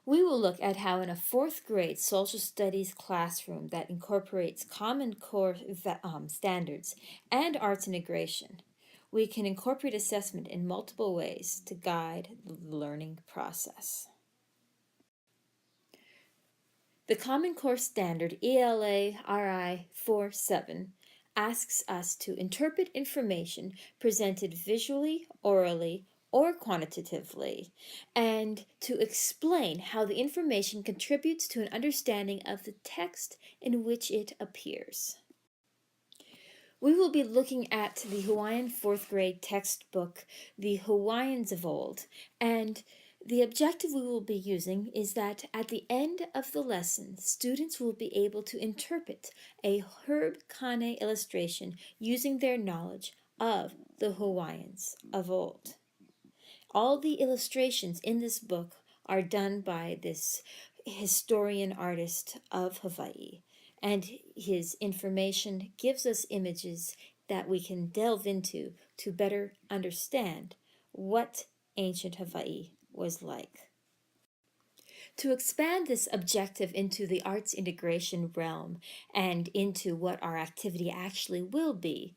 We will look at how in a fourth grade social studies classroom that incorporates common core standards and arts integration, we can incorporate assessment in multiple ways to guide the learning process. The Common Core Standard ELA RI 47 asks us to interpret information presented visually, orally, or quantitatively, and to explain how the information contributes to an understanding of the text in which it appears. We will be looking at the Hawaiian fourth grade textbook, The Hawaiians of Old, and the objective we will be using is that at the end of the lesson, students will be able to interpret a herb kane illustration using their knowledge of the Hawaiians of old. All the illustrations in this book are done by this historian artist of Hawaii, and his information gives us images that we can delve into to better understand what ancient Hawaii was like. To expand this objective into the arts integration realm and into what our activity actually will be,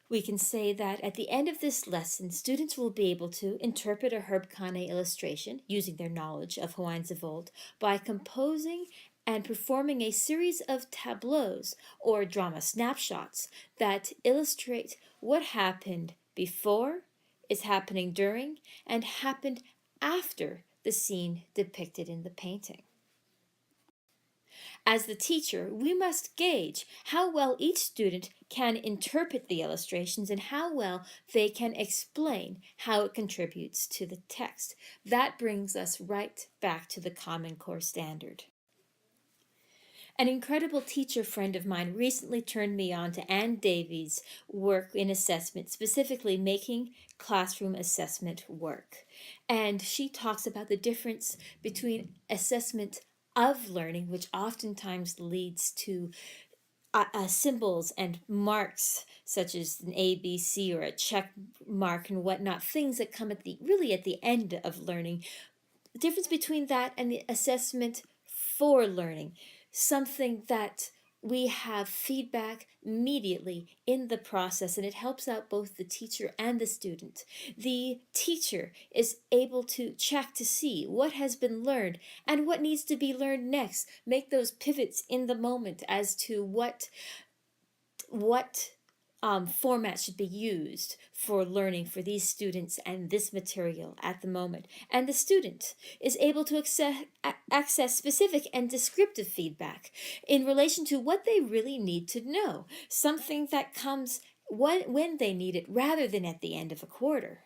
we can say that at the end of this lesson, students will be able to interpret a herb kane illustration using their knowledge of Hawaiians of old by composing and performing a series of tableaus or drama snapshots that illustrate what happened before, is happening during, and happened after the scene depicted in the painting. As the teacher, we must gauge how well each student can interpret the illustrations and how well they can explain how it contributes to the text. That brings us right back to the Common Core Standard. An incredible teacher friend of mine recently turned me on to Ann Davies' work in assessment, specifically making classroom assessment work. And she talks about the difference between assessment of learning, which oftentimes leads to symbols and marks such as an A, B, C, or a check mark and whatnot, things that come at the end of learning. The difference between that and the assessment for learning, something that we have feedback immediately in the process, and it helps out both the teacher and the student. The teacher is able to check to see what has been learned and what needs to be learned next, make those pivots in the moment as to what format should be used for learning for these students and this material at the moment. And the student is able to access specific and descriptive feedback in relation to what they really need to know, something that comes when they need it rather than at the end of a quarter.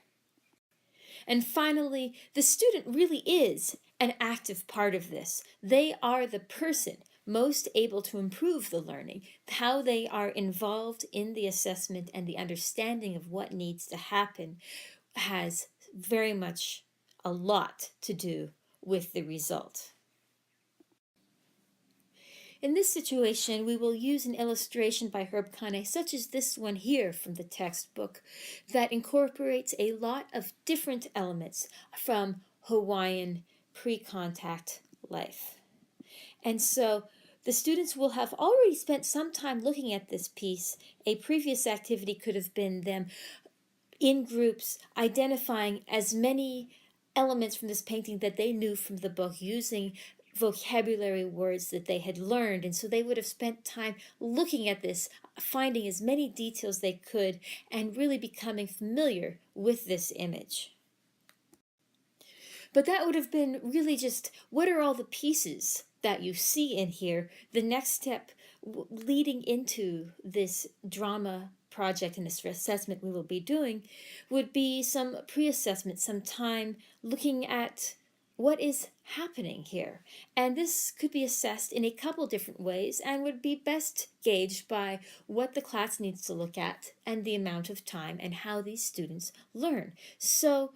And finally, the student really is an active part of this. They are the person most able to improve the learning, how they are involved in the assessment and the understanding of what needs to happen has very much a lot to do with the result. In this situation, we will use an illustration by Herb Kane, such as this one here from the textbook, that incorporates a lot of different elements from Hawaiian pre-contact life. And so the students will have already spent some time looking at this piece. A previous activity could have been them in groups identifying as many elements from this painting that they knew from the book using vocabulary words that they had learned, and so they would have spent time looking at this, finding as many details they could, and really becoming familiar with this image. But that would have been really just, what are all the pieces that you see in here? The next step leading into this drama project and this assessment we will be doing would be some pre-assessment, some time looking at what is happening here. And this could be assessed in a couple different ways and would be best gauged by what the class needs to look at and the amount of time and how these students learn. So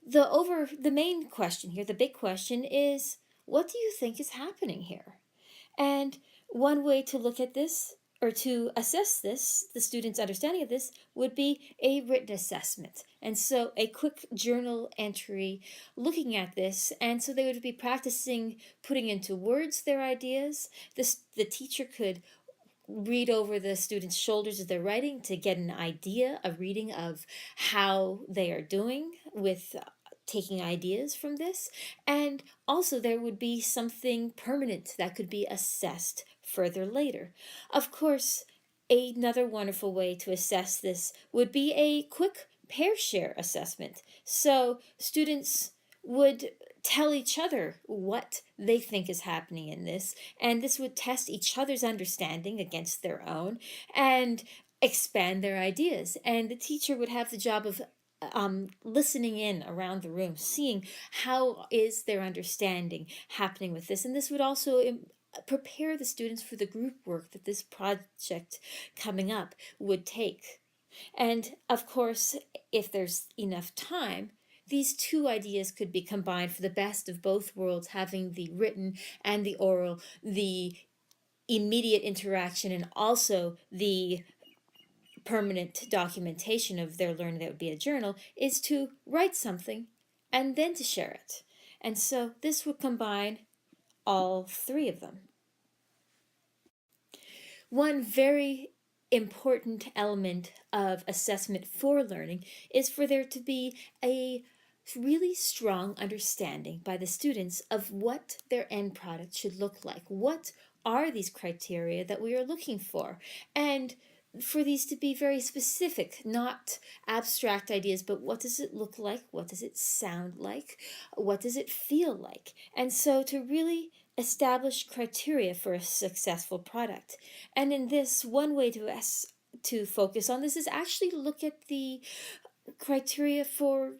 the main question here, the big question is, what do you think is happening here? And one way to look at this or to assess this, the student's understanding of this would be a written assessment. And so a quick journal entry looking at this. And so they would be practicing putting into words their ideas. The teacher could read over the students' shoulders as they're writing to get an idea, a reading of how they are doing with taking ideas from this. And also, there would be something permanent that could be assessed further later. Of course, another wonderful way to assess this would be a quick pair share assessment. So, students would tell each other what they think is happening in this, and this would test each other's understanding against their own and expand their ideas. And the teacher would have the job of listening in around the room, seeing how is their understanding happening with this. And this would also prepare the students for the group work that this project coming up would take. And of course, if there's enough time, these two ideas could be combined for the best of both worlds, having the written and the oral, the immediate interaction, and also the permanent documentation of their learning that would be a journal, is to write something and then to share it. And so this would combine all three of them. One very important element of assessment for learning is for there to be a really strong understanding by the students of what their end product should look like. What are these criteria that we are looking for? And for these to be very specific, not abstract ideas, but what does it look like? What does it sound like? What does it feel like? And so to really establish criteria for a successful product. And in this, one way to focus on this is actually to look at the criteria for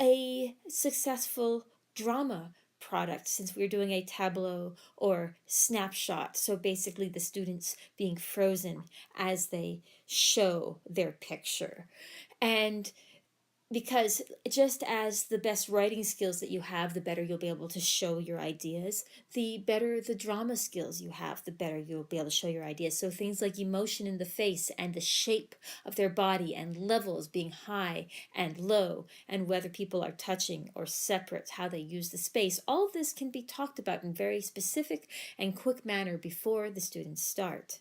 a successful drama product, since we're doing a tableau or snapshot. So basically, the students being frozen as they show their picture. And because just as the best writing skills that you have, the better you'll be able to show your ideas, the better the drama skills you have, the better you'll be able to show your ideas. So things like emotion in the face and the shape of their body and levels being high and low, and whether people are touching or separate, how they use the space, all of this can be talked about in very specific and quick manner before the students start.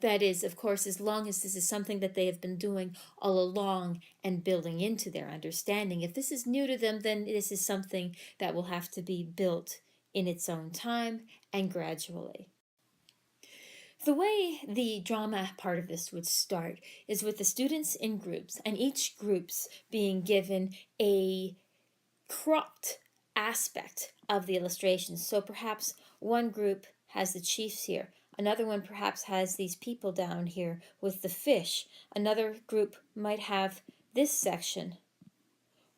That is, of course, as long as this is something that they have been doing all along and building into their understanding. If this is new to them, then this is something that will have to be built in its own time and gradually. The way the drama part of this would start is with the students in groups, and each group's being given a cropped aspect of the illustration. So perhaps one group has the chiefs here. Another one perhaps has these people down here with the fish. Another group might have this section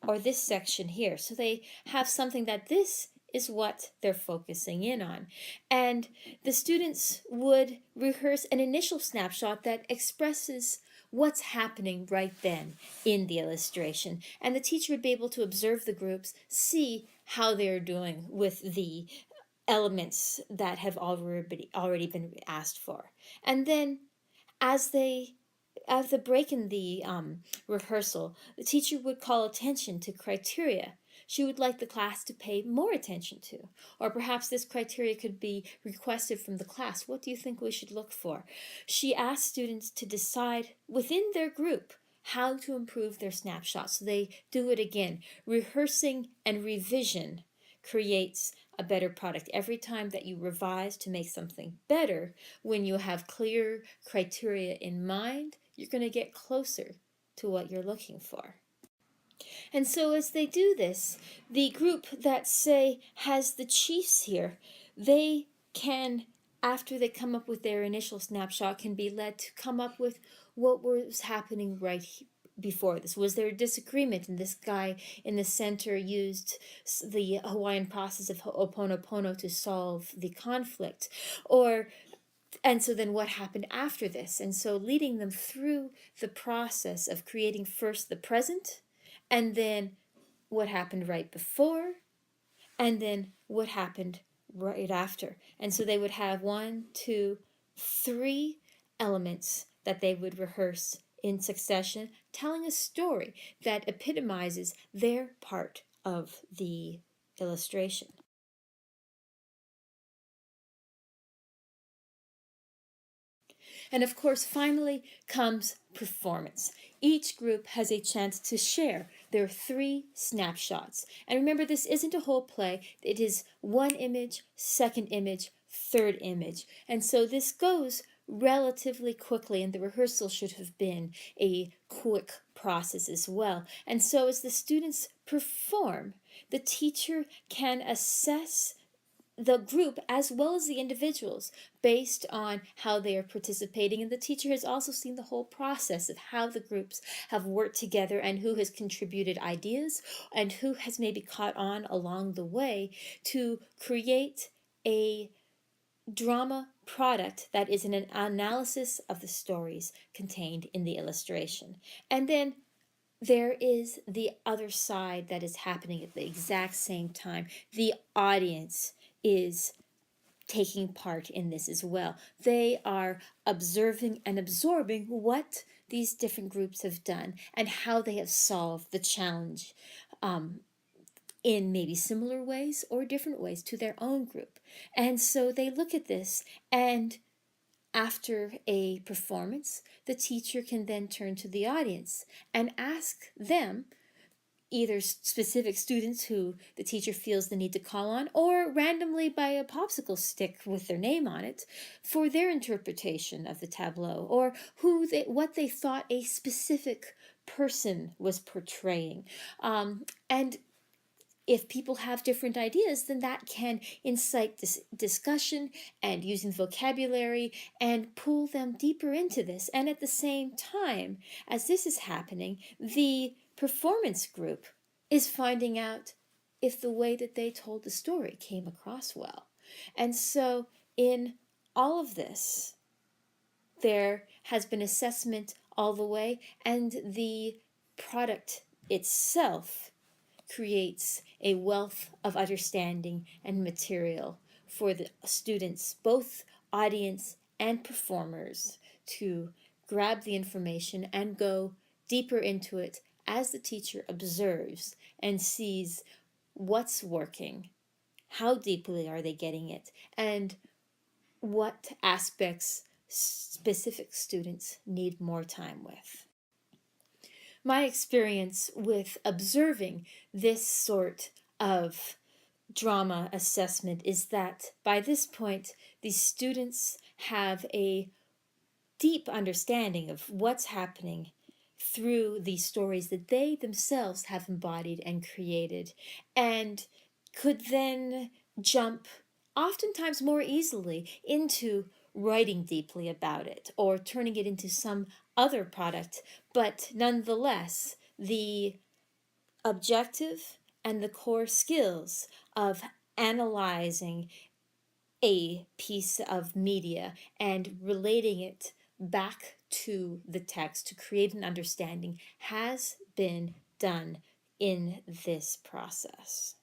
or this section here. So they have something that this is what they're focusing in on. And the students would rehearse an initial snapshot that expresses what's happening right then in the illustration. And the teacher would be able to observe the groups, see how they're doing with the elements that have already been asked for. And then as they at the break in the rehearsal, the teacher would call attention to criteria she would like the class to pay more attention to. Or perhaps this criteria could be requested from the class. What do you think we should look for? She asked students to decide within their group how to improve their snapshot. So they do it again. Rehearsing and revision creates a better product. Every time that you revise to make something better, when you have clear criteria in mind, you're going to get closer to what you're looking for. And so as they do this, the group that, say, has the chiefs here, they can, after they come up with their initial snapshot, can be led to come up with what was happening right before this. Was there a disagreement, and this guy in the center used the Hawaiian process of Ho'oponopono to solve the conflict? And so then what happened after this? And so leading them through the process of creating first the present, and then what happened right before, and then what happened right after. And so they would have 1, 2, 3 elements that they would rehearse in succession, telling a story that epitomizes their part of the illustration. And of course, finally comes performance. Each group has a chance to share their 3 snapshots. And remember, this isn't a whole play, it is one image, second image, third image. And so this goes relatively quickly, and the rehearsal should have been a quick process as well. And so as the students perform, the teacher can assess the group as well as the individuals based on how they are participating. And the teacher has also seen the whole process of how the groups have worked together and who has contributed ideas and who has maybe caught on along the way to create a drama product that is an analysis of the stories contained in the illustration. And then there is the other side that is happening at the exact same time. The audience is taking part in this as well. They are observing and absorbing what these different groups have done and how they have solved the challenge in maybe similar ways or different ways to their own group. And so they look at this, and after a performance, the teacher can then turn to the audience and ask them, either specific students who the teacher feels the need to call on, or randomly by a popsicle stick with their name on it, for their interpretation of the tableau, or what they thought a specific person was portraying. And if people have different ideas, then that can incite this discussion and using vocabulary and pull them deeper into this. And at the same time, as this is happening, the performance group is finding out if the way that they told the story came across well. And so in all of this, there has been assessment all the way, and the product itself creates a wealth of understanding and material for the students, both audience and performers, to grab the information and go deeper into it as the teacher observes and sees what's working, how deeply are they getting it, and what aspects specific students need more time with. My experience with observing this sort of drama assessment is that by this point, these students have a deep understanding of what's happening through these stories that they themselves have embodied and created, and could then jump oftentimes more easily into writing deeply about it or turning it into some other product. But nonetheless, the objective and the core skills of analyzing a piece of media and relating it back to the text to create an understanding has been done in this process.